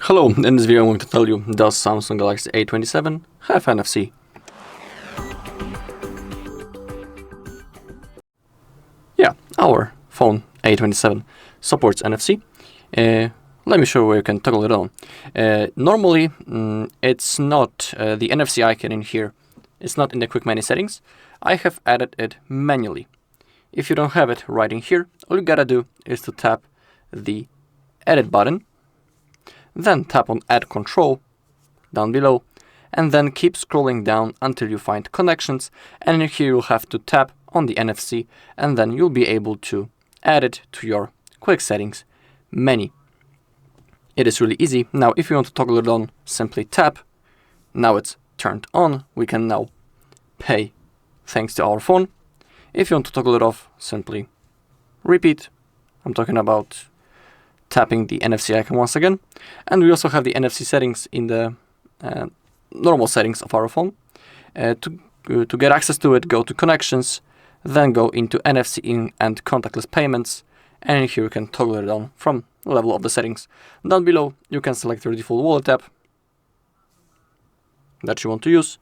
Hello, in this video I'm going to tell you, does Samsung Galaxy A27 have NFC? Yeah, our phone A27 supports NFC. Let me show you where you can toggle it on. Normally, it's not the NFC icon in here. It's not in the quick menu settings. I have added it manually. If you don't have it right in here, all you gotta do is to tap the edit button, then tap on add control down below, and then keep scrolling down until you find connections, and in here you'll have to tap on the NFC, and then you'll be able to add it to your quick settings menu. It is really easy. Now if you want to toggle it on, simply tap. Now it's turned on. We can now pay thanks to our phone. If you want to toggle it off, simply repeat. I'm talking about tapping the NFC icon once again. And we also have the NFC settings in the normal settings of our phone. To get access to it, go to connections, then go into NFC in and contactless payments, and here you can toggle it on from the level of the settings. Down below you can select your default wallet app that you want to use,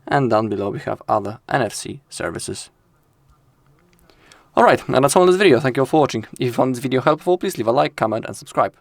and down below we have other NFC services. Alright, and that's all in this video. Thank you all for watching. If you found this video helpful, please leave a like, comment and subscribe.